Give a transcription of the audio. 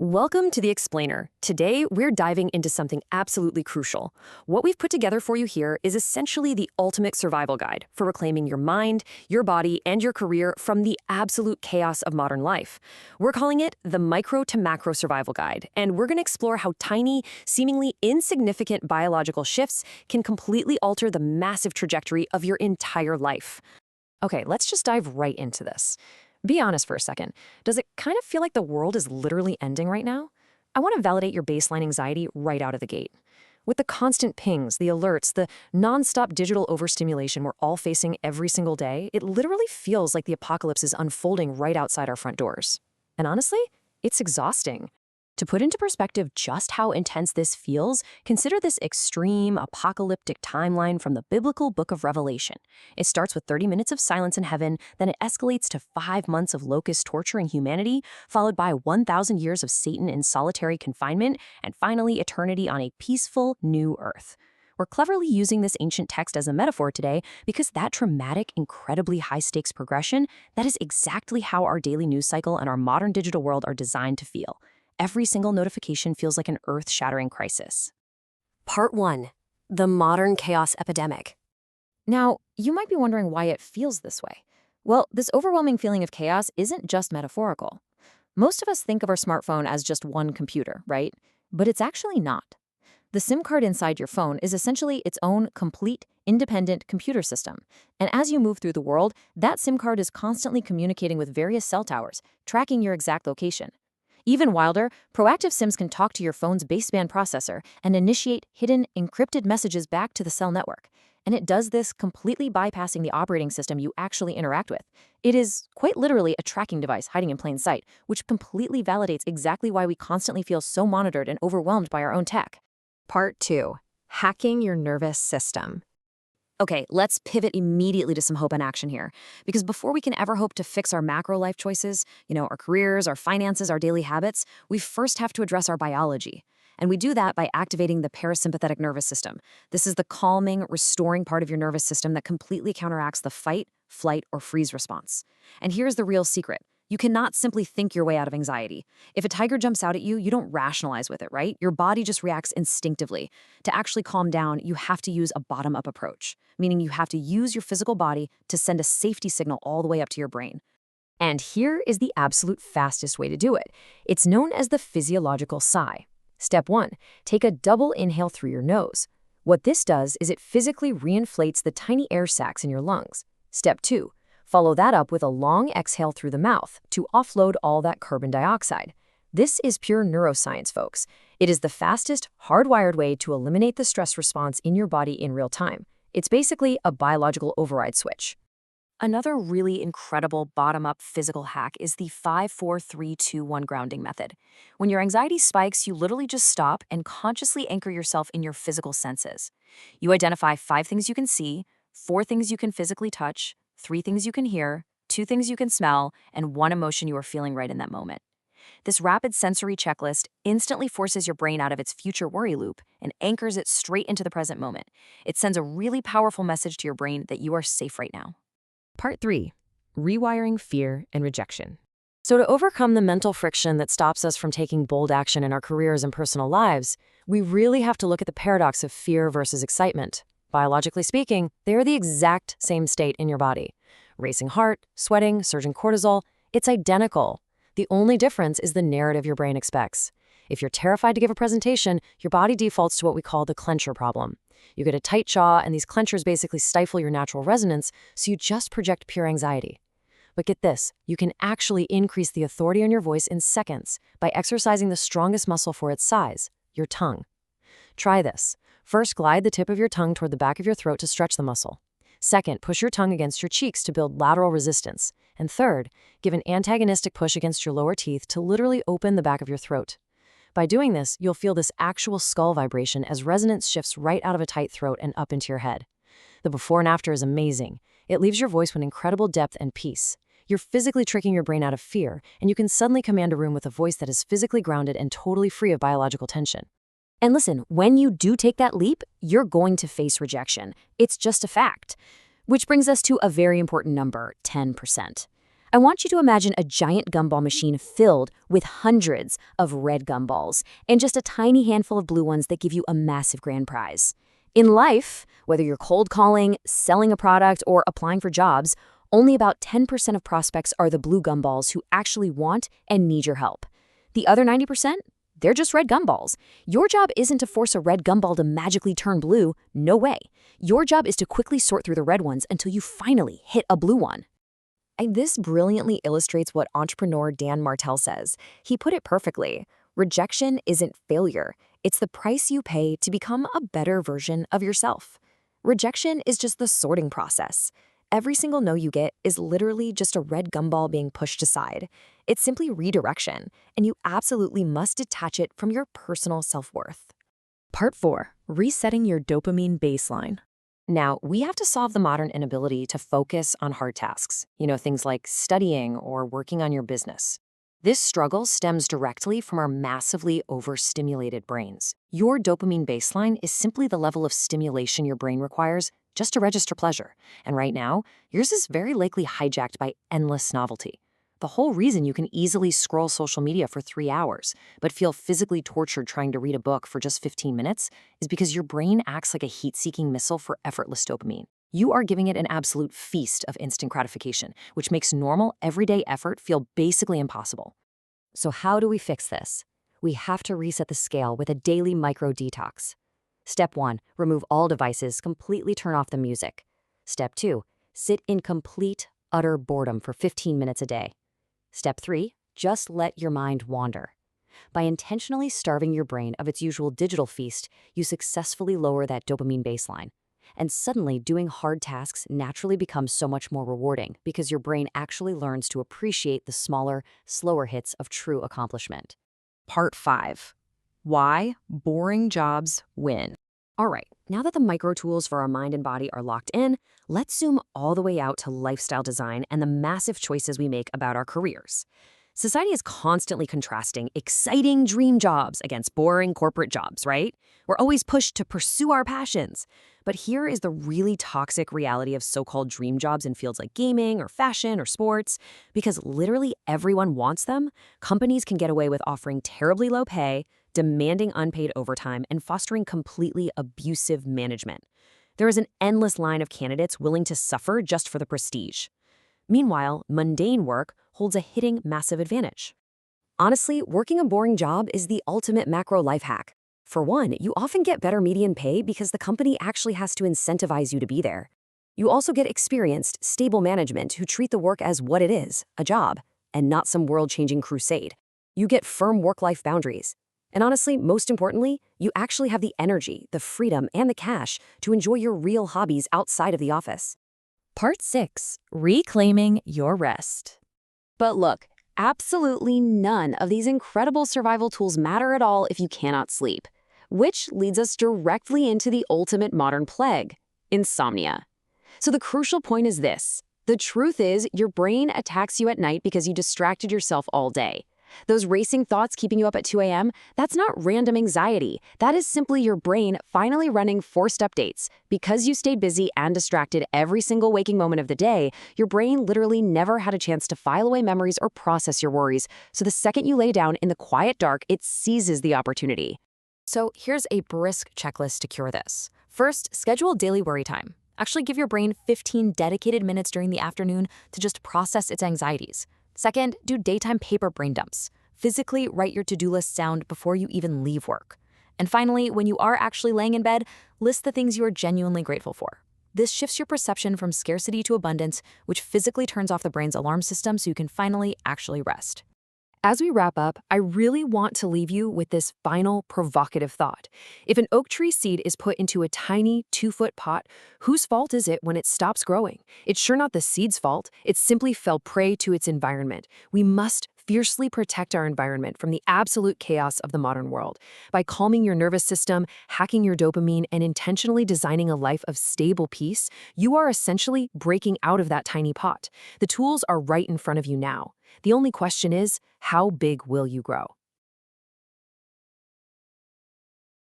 Welcome to The Explainer. Today, we're diving into something absolutely crucial. What we've put together for you here is essentially the ultimate survival guide for reclaiming your mind, your body, and your career from the absolute chaos of modern life. We're calling it the Micro to Macro Survival Guide, and we're going to explore how tiny, seemingly insignificant biological shifts can completely alter the massive trajectory of your entire life. Okay, let's just dive right into this. Be honest for a second. Does it kind of feel like the world is literally ending right now? I want to validate your baseline anxiety right out of the gate. With the constant pings, the alerts, the nonstop digital overstimulation we're all facing every single day, it literally feels like the apocalypse is unfolding right outside our front doors. And honestly, it's exhausting. To put into perspective just how intense this feels, consider this extreme, apocalyptic timeline from the biblical book of Revelation. It starts with 30 minutes of silence in heaven, then it escalates to 5 months of locust torturing humanity, followed by 1,000 years of Satan in solitary confinement, and finally eternity on a peaceful new earth. We're cleverly using this ancient text as a metaphor today because that dramatic, incredibly high-stakes progression, that is exactly how our daily news cycle and our modern digital world are designed to feel. Every single notification feels like an earth-shattering crisis. Part 1. The Modern Chaos Epidemic. Now, you might be wondering why it feels this way. Well, this overwhelming feeling of chaos isn't just metaphorical. Most of us think of our smartphone as just one computer, right? But it's actually not. The SIM card inside your phone is essentially its own complete, independent computer system. And as you move through the world, that SIM card is constantly communicating with various cell towers, tracking your exact location. Even wilder, proactive SIMs can talk to your phone's baseband processor and initiate hidden, encrypted messages back to the cell network. And it does this completely bypassing the operating system you actually interact with. It is quite literally a tracking device hiding in plain sight, which completely validates exactly why we constantly feel so monitored and overwhelmed by our own tech. Part 2. Hacking your nervous system. Okay, let's pivot immediately to some hope and action here. Because before we can ever hope to fix our macro life choices, our careers, our finances, our daily habits, we first have to address our biology. And we do that by activating the parasympathetic nervous system. This is the calming, restoring part of your nervous system that completely counteracts the fight, flight, or freeze response. And here's the real secret. You cannot simply think your way out of anxiety. If a tiger jumps out at you, you don't rationalize with it, right? Your body just reacts instinctively. To actually calm down, you have to use a bottom-up approach, meaning you have to use your physical body to send a safety signal all the way up to your brain. And here is the absolute fastest way to do it. It's known as the physiological sigh. Step 1. Take a double inhale through your nose. What this does is it physically reinflates the tiny air sacs in your lungs. Step 2. Follow that up with a long exhale through the mouth to offload all that carbon dioxide. This is pure neuroscience, folks. It is the fastest, hardwired way to eliminate the stress response in your body in real time. It's basically a biological override switch. Another really incredible bottom-up physical hack is the 5-4-3-2-1 grounding method. When your anxiety spikes, you literally just stop and consciously anchor yourself in your physical senses. You identify 5 things you can see, 4 things you can physically touch, 3 things you can hear, 2 things you can smell, and 1 emotion you are feeling right in that moment. This rapid sensory checklist instantly forces your brain out of its future worry loop and anchors it straight into the present moment. It sends a really powerful message to your brain that you are safe right now. Part 3. Rewiring fear and rejection. So to overcome the mental friction that stops us from taking bold action in our careers and personal lives, we really have to look at the paradox of fear versus excitement. Biologically speaking, they are the exact same state in your body. Racing heart, sweating, surging cortisol, it's identical. The only difference is the narrative your brain expects. If you're terrified to give a presentation, your body defaults to what we call the clencher problem. You get a tight jaw, and these clenchers basically stifle your natural resonance, so you just project pure anxiety. But get this, you can actually increase the authority on your voice in seconds by exercising the strongest muscle for its size, your tongue. Try this. First, glide the tip of your tongue toward the back of your throat to stretch the muscle. Second, push your tongue against your cheeks to build lateral resistance. And third, give an antagonistic push against your lower teeth to literally open the back of your throat. By doing this, you'll feel this actual skull vibration as resonance shifts right out of a tight throat and up into your head. The before and after is amazing. It leaves your voice with incredible depth and peace. You're physically tricking your brain out of fear, and you can suddenly command a room with a voice that is physically grounded and totally free of biological tension. And listen, when you do take that leap, you're going to face rejection. It's just a fact. Which brings us to a very important number, 10%. I want you to imagine a giant gumball machine filled with hundreds of red gumballs and just a tiny handful of blue ones that give you a massive grand prize. In life, whether you're cold calling, selling a product, or applying for jobs, only about 10% of prospects are the blue gumballs who actually want and need your help. The other 90%? They're just red gumballs. Your job isn't to force a red gumball to magically turn blue. No way. Your job is to quickly sort through the red ones until you finally hit a blue one. And this brilliantly illustrates what entrepreneur Dan Martell says. He put it perfectly. Rejection isn't failure. It's the price you pay to become a better version of yourself. Rejection is just the sorting process. Every single no you get is literally just a red gumball being pushed aside. It's simply redirection, and you absolutely must detach it from your personal self-worth. Part 4. Resetting your dopamine baseline. Now, we have to solve the modern inability to focus on hard tasks, things like studying or working on your business. This struggle stems directly from our massively overstimulated brains. Your dopamine baseline is simply the level of stimulation your brain requires just to register pleasure. And right now, yours is very likely hijacked by endless novelty. The whole reason you can easily scroll social media for 3 hours, but feel physically tortured trying to read a book for just 15 minutes is because your brain acts like a heat-seeking missile for effortless dopamine. You are giving it an absolute feast of instant gratification, which makes normal, everyday effort feel basically impossible. So how do we fix this? We have to reset the scale with a daily micro-detox. Step 1, remove all devices, completely turn off the music. Step 2, sit in complete, utter boredom for 15 minutes a day. Step 3, just let your mind wander. By intentionally starving your brain of its usual digital feast, you successfully lower that dopamine baseline. And suddenly, doing hard tasks naturally becomes so much more rewarding because your brain actually learns to appreciate the smaller, slower hits of true accomplishment. Part 5. Why boring jobs win. All right, now that the micro tools for our mind and body are locked in, let's zoom all the way out to lifestyle design and the massive choices we make about our careers. Society is constantly contrasting exciting dream jobs against boring corporate jobs, right? We're always pushed to pursue our passions. But here is the really toxic reality of so-called dream jobs in fields like gaming or fashion or sports. Because literally everyone wants them, companies can get away with offering terribly low pay, demanding unpaid overtime, and fostering completely abusive management. There is an endless line of candidates willing to suffer just for the prestige. Meanwhile, mundane work holds a hidden massive advantage. Honestly, working a boring job is the ultimate macro life hack. For one, you often get better median pay because the company actually has to incentivize you to be there. You also get experienced, stable management who treat the work as what it is, a job, and not some world-changing crusade. You get firm work-life boundaries. And honestly, most importantly, you actually have the energy, the freedom, and the cash to enjoy your real hobbies outside of the office. Part 6. Reclaiming your rest. But look, absolutely none of these incredible survival tools matter at all if you cannot sleep. Which leads us directly into the ultimate modern plague, insomnia. So the crucial point is this. The truth is, your brain attacks you at night because you distracted yourself all day. Those racing thoughts keeping you up at 2 a.m., that's not random anxiety. That is simply your brain finally running forced updates. Because you stayed busy and distracted every single waking moment of the day, your brain literally never had a chance to file away memories or process your worries. So the second you lay down in the quiet dark, it seizes the opportunity. So here's a brisk checklist to cure this. First, schedule daily worry time. Actually give your brain 15 dedicated minutes during the afternoon to just process its anxieties. Second, do daytime paper brain dumps. Physically write your to-do list down before you even leave work. And finally, when you are actually laying in bed, list the things you are genuinely grateful for. This shifts your perception from scarcity to abundance, which physically turns off the brain's alarm system so you can finally actually rest. As we wrap up, I really want to leave you with this final provocative thought. If an oak tree seed is put into a tiny 2-foot pot, whose fault is it when it stops growing? It's sure not the seed's fault. It simply fell prey to its environment. We must fiercely protect our environment from the absolute chaos of the modern world. By calming your nervous system, hacking your dopamine, and intentionally designing a life of stable peace, you are essentially breaking out of that tiny pot. The tools are right in front of you now. The only question is, how big will you grow?